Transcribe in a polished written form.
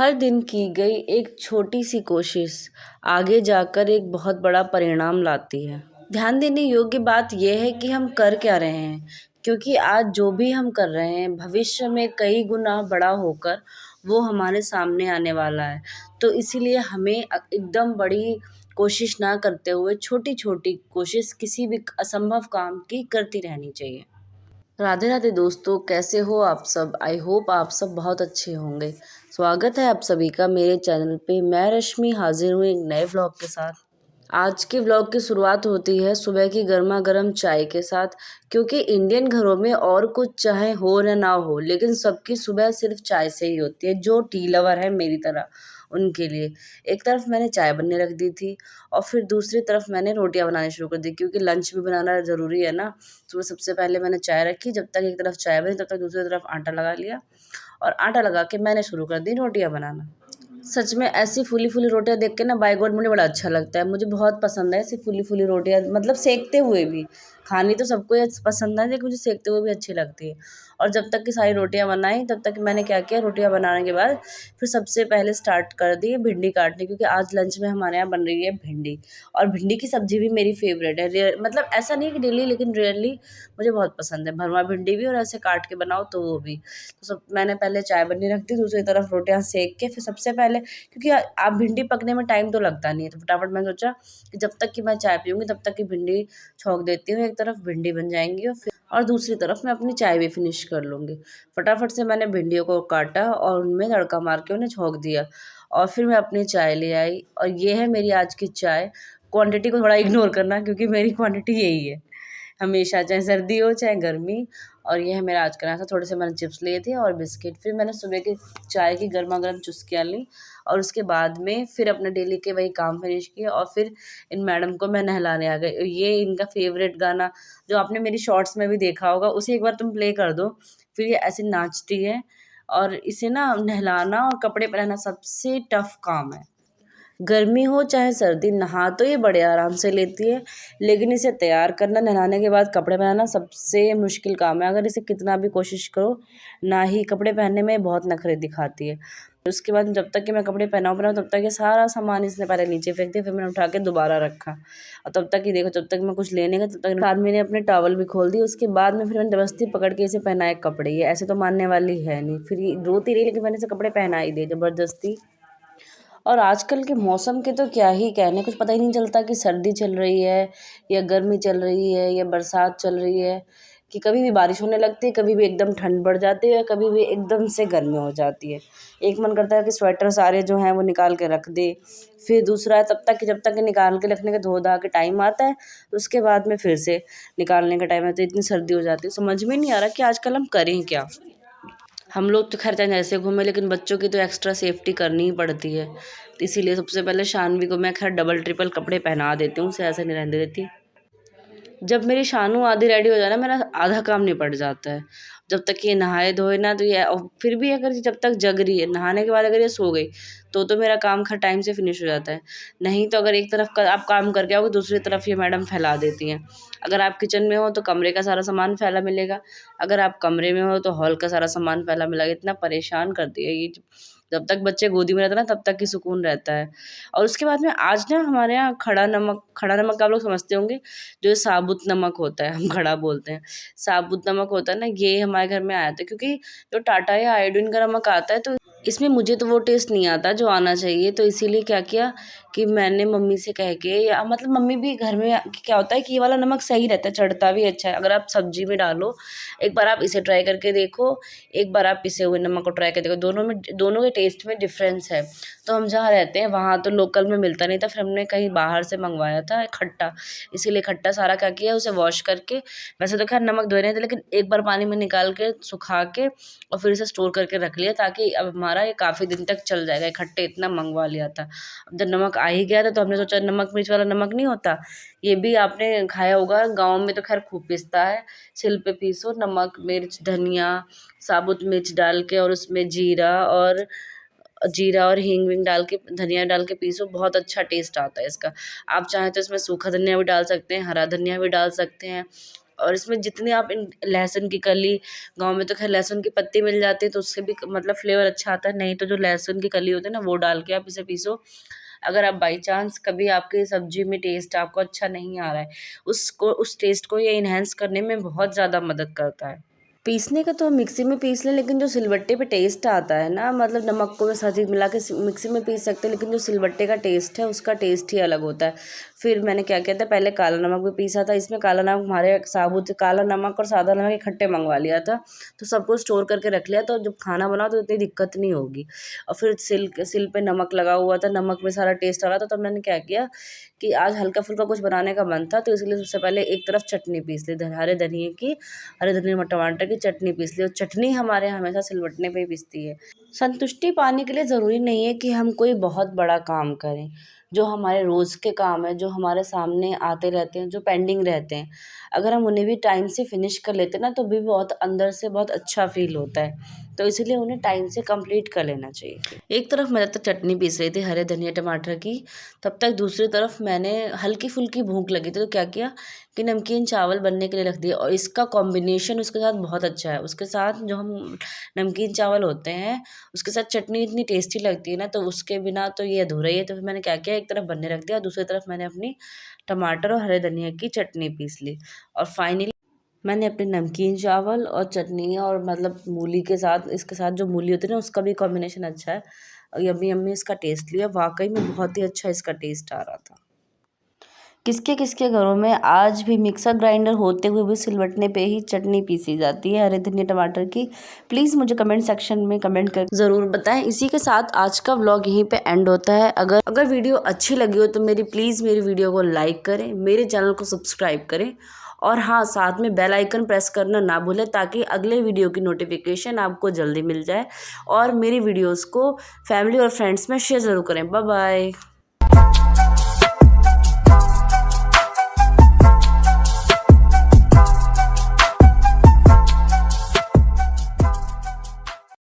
हर दिन की गई एक छोटी सी कोशिश आगे जाकर एक बहुत बड़ा परिणाम लाती है। ध्यान देने योग्य बात यह है कि हम कर क्या रहे हैं, क्योंकि आज जो भी हम कर रहे हैं भविष्य में कई गुना बड़ा होकर वो हमारे सामने आने वाला है। तो इसीलिए हमें एकदम बड़ी कोशिश ना करते हुए छोटी छोटी कोशिश किसी भी असंभव काम की करती रहनी चाहिए। राधे राधे दोस्तों, कैसे हो आप सब। आई होप आप सब बहुत अच्छे होंगे। स्वागत है आप सभी का मेरे चैनल पे। मैं रश्मि हाजिर हूँ एक नए व्लॉग के साथ। आज के व्लॉग की शुरुआत होती है सुबह की गर्मा गर्म चाय के साथ, क्योंकि इंडियन घरों में और कुछ चाहे हो न ना हो, लेकिन सबकी सुबह सिर्फ चाय से ही होती है। जो टी लवर है मेरी तरह, उनके लिए एक तरफ मैंने चाय बनने रख दी थी और फिर दूसरी तरफ मैंने रोटियां बनानी शुरू कर दी, क्योंकि लंच भी बनाना ज़रूरी है ना। तो सबसे पहले मैंने चाय रखी, जब तक एक तरफ चाय बनी तब तक दूसरी तरफ आटा लगा लिया और आटा लगा के मैंने शुरू कर दी रोटियां बनाना। सच में ऐसी फूली फूली रोटियां देख के ना, बाय गॉड मुझे बड़ा अच्छा लगता है। मुझे बहुत पसंद है ऐसी फूली फूली रोटियां, मतलब सेकते हुए भी। खानी तो सबको ये पसंद है, लेकिन मुझे सेकते हुए भी अच्छी लगती है। और जब तक की सारी रोटियां बनाई तब तक मैंने क्या किया, रोटियां बनाने के बाद फिर सबसे पहले स्टार्ट कर दी भिंडी काटनी, क्योंकि आज लंच में हमारे यहाँ बन रही है भिंडी। और भिंडी की सब्जी भी मेरी फेवरेट है। मतलब ऐसा नहीं कि डेली, लेकिन रेयरली मुझे बहुत पसंद है। भरवा भिंडी भी और ऐसे काट के बनाओ तो वो भी। तो सब मैंने पहले चाय बननी रख दी, दूसरी तरफ रोटियां सेक के फिर सबसे पहले, क्योंकि आप भिंडी पकने में टाइम तो लगता नहीं है, तो फटाफट मैंने सोचा कि जब तक कि मैं चाय पीऊँगी तब तक की भिंडी छौंक देती हूँ। एक तरफ भिंडी बन जाएँगी और दूसरी तरफ मैं अपनी चाय भी फिनिश कर लूँगी। फटाफट से मैंने भिंडियों को काटा और उनमें तड़का मार के उन्हें छौंक दिया और फिर मैं अपनी चाय ले आई। और ये है मेरी आज की चाय। क्वांटिटी को थोड़ा इग्नोर करना, क्योंकि मेरी क्वांटिटी यही है हमेशा, चाहे सर्दी हो चाहे गर्मी। और ये है मेरा आज का नाश्ता। थोड़े से मैंने चिप्स लिए थे और बिस्किट। फिर मैंने सुबह की चाय की गर्मा गर्म चुस्कियाँ ली और उसके बाद में फिर अपने डेली के वही काम फिनिश किए और फिर इन मैडम को मैं नहलाने आ गई। ये इनका फेवरेट गाना जो आपने मेरी शॉर्ट्स में भी देखा होगा, उसे एक बार तुम प्ले कर दो। फिर ये ऐसे नाचती है और इसे ना नहलाना और कपड़े पहनाना सबसे टफ काम है। गर्मी हो चाहे सर्दी, नहा तो ये बड़े आराम से लेती है, लेकिन इसे तैयार करना, नहलाने के बाद कपड़े पहनाना सबसे मुश्किल काम है। अगर इसे कितना भी कोशिश करो, ना ही कपड़े पहनने में बहुत नखरे दिखाती है। उसके बाद जब तक कि मैं कपड़े पहनाऊँ तब तक ये सारा सामान इसने पहले नीचे फेंक दिया, फिर मैंने उठा के दोबारा रखा। और तब तक ही देखो, जब तक मैं कुछ लेने गई तब तक बाद मैंने अपने टॉवल भी खोल दी। उसके बाद में फिर मैंने जबरदस्ती पकड़ के इसे पहनाए कपड़े। ये ऐसे तो मानने वाली है नहीं, फिर ये रोती रही, लेकिन मैंने इसे कपड़े पहना ही दिए ज़बरदस्ती। और आजकल के मौसम के तो क्या ही कहने, कुछ पता ही नहीं चलता कि सर्दी चल रही है या गर्मी चल रही है या बरसात चल रही है, कि कभी भी बारिश होने लगती है, कभी भी एकदम ठंड बढ़ जाती है, कभी भी एकदम से गर्मी हो जाती है। एक मन करता है कि स्वेटर सारे जो हैं वो निकाल के रख दे। फिर दूसरा है तब तक कि जब तक कि निकाल के रखने का धो धा के टाइम आता है, तो उसके बाद में फिर से निकालने का टाइम है, तो इतनी सर्दी हो जाती है। समझ में नहीं आ रहा कि आजकल हम करें क्या। हम लोग तो खैर चाहे जैसे घूमें, लेकिन बच्चों की तो एक्स्ट्रा सेफ्टी करनी ही पड़ती है। तो इसीलिए सबसे पहले शानवी को मैं खैर डबल ट्रिपल कपड़े पहना देती हूँ, उसे ऐसे नहीं रहने देती। जब मेरी शानू आधी रेडी हो जाए ना, मेरा आधा काम निपट जाता है। जब तक ये नहाए धोए ना, तो ये और फिर भी अगर जब तक जग रही है, नहाने के बाद अगर ये सो गई तो मेरा काम खैर टाइम से फिनिश हो जाता है। नहीं तो अगर एक तरफ का आप काम करके आओगे, दूसरी तरफ ये मैडम फैला देती हैं। अगर आप किचन में हो तो कमरे का सारा सामान फैला मिलेगा, अगर आप कमरे में हो तो हॉल का सारा सामान फैला मिलेगा। इतना परेशान करती है ये। जब तक बच्चे गोदी में रहते हैं ना, तब तक ही सुकून रहता है। और उसके बाद में आज ना हमारे यहाँ खड़ा नमक आप लोग समझते होंगे, जो साबुत नमक होता है, हम खड़ा बोलते हैं। साबुत नमक होता है ना, ये हमारे घर में आया था, क्योंकि जो टाटा या आयोडीन का नमक आता है तो इसमें मुझे तो वो टेस्ट नहीं आता जो आना चाहिए। तो इसीलिए क्या किया कि मैंने मम्मी से कह के, या मतलब मम्मी भी घर में क्या होता है कि ये वाला नमक सही रहता है, चढ़ता भी अच्छा है। अगर आप सब्जी में डालो, एक बार आप इसे ट्राई करके देखो, एक बार आप पिसे हुए नमक को ट्राई करके देखो, दोनों के टेस्ट में डिफरेंस है। तो हम जहाँ रहते हैं वहाँ तो लोकल में मिलता नहीं था, फिर हमने कहीं बाहर से मंगवाया था खट्टा। इसीलिए खट्टा सारा क्या किया, उसे वॉश करके, वैसे तो खैर नमक धोए नहीं थे, लेकिन एक बार पानी में निकाल के सुखा के और फिर इसे स्टोर करके रख लिया, ताकि अब हमारा ये काफ़ी दिन तक चल जाएगा। खट्टे इतना मंगवा लिया था, अब जब नमक आ ही गया था तो हमने सोचा नमक मिर्च वाला नमक नहीं होता, ये भी आपने खाया होगा, गाँव में तो खैर खूब पिसता है। सिल पे पीसो, नमक मिर्च धनिया साबुत मिर्च डाल के और उसमें जीरा और हींग विंग डाल के, धनिया डाल के पीसो, बहुत अच्छा टेस्ट आता है इसका। आप चाहें तो इसमें सूखा धनिया भी डाल सकते हैं, हरा धनिया भी डाल सकते हैं। और इसमें जितनी आप लहसुन की कली, गाँव में तो खैर लहसुन की पत्ती मिल जाती है तो उससे भी मतलब फ्लेवर अच्छा आता है, नहीं तो जो लहसुन की कली होती है ना वो डाल के आप इसे पीसो। अगर आप बाई चांस कभी आपकी सब्जी में टेस्ट आपको अच्छा नहीं आ रहा है, उस टेस्ट को ये इन्हेंस करने में बहुत ज़्यादा मदद करता है। पीसने का तो हम मिक्सी में पीस लें, लेकिन जो सिलबट्टे पे टेस्ट आता है ना, मतलब नमक को साथ ही मिला के मिक्सी में पीस सकते हैं, लेकिन जो सिलबट्टे का टेस्ट है उसका टेस्ट ही अलग होता है। फिर मैंने क्या किया था, पहले काला नमक भी पीसा था, इसमें काला नमक हमारे साबुत काला नमक और सादा नमक इकट्ठे मंगवा लिया था, तो सबको स्टोर करके रख लिया, तो जब खाना बनाओ तो इतनी दिक्कत नहीं होगी। और फिर सिल पे नमक लगा हुआ था, नमक में सारा टेस्ट आ रहा था, तब मैंने क्या किया कि आज हल्का फुल्का कुछ बनाने का मन था, तो इसलिए सबसे पहले एक तरफ चटनी पीस ली, हरे धनिए टमाटर की चटनी पीस ली। और चटनी हमारे यहाँ हमेशा सिलबट्टे पे ही पिसती है। संतुष्टि पाने के लिए ज़रूरी नहीं है कि हम कोई बहुत बड़ा काम करें। जो हमारे रोज़ के काम हैं, जो हमारे सामने आते रहते हैं, जो पेंडिंग रहते हैं, अगर हम उन्हें भी टाइम से फिनिश कर लेते हैं ना, तो भी बहुत अंदर से बहुत अच्छा फ़ील होता है। तो इसीलिए उन्हें टाइम से कंप्लीट कर लेना चाहिए। एक तरफ मैं तो चटनी पीस रही थी हरे धनिया टमाटर की, तब तक दूसरी तरफ मैंने हल्की-फुल्की भूख लगी थी, तो क्या किया कि नमकीन चावल बनने के लिए रख दिए, और इसका कॉम्बिनेशन उसके साथ बहुत अच्छा है। उसके साथ जो हम नमकीन चावल होते हैं, उसके साथ चटनी इतनी टेस्टी लगती है ना, तो उसके बिना तो ये अधूरा ही है। तो फिर मैंने क्या किया, एक तरफ बनने रख दिया और दूसरी तरफ मैंने अपनी टमाटर और हरे धनिया की चटनी पीस ली। और फाइनली मैंने अपने नमकीन चावल और चटनी और मतलब मूली के साथ, इसके साथ जो मूली होती है ना उसका भी कॉम्बिनेशन अच्छा है, और यम्मी इसका टेस्ट लिया। वाक़ई में बहुत ही अच्छा इसका टेस्ट आ रहा था। किसके किसके घरों में आज भी मिक्सर ग्राइंडर होते हुए भी सिलबट्टे पे ही चटनी पीसी जाती है हरे धनिया टमाटर की? प्लीज़ मुझे कमेंट सेक्शन में कमेंट कर ज़रूर बताएं। इसी के साथ आज का व्लॉग यहीं पे एंड होता है। अगर वीडियो अच्छी लगी हो तो प्लीज़ मेरी वीडियो को लाइक करें, मेरे चैनल को सब्सक्राइब करें, और हाँ, साथ में बेल आइकन प्रेस करना ना भूलें, ताकि अगले वीडियो की नोटिफिकेशन आपको जल्दी मिल जाए। और मेरी वीडियोज़ को फैमिली और फ्रेंड्स में शेयर ज़रूर करें। Bye bye.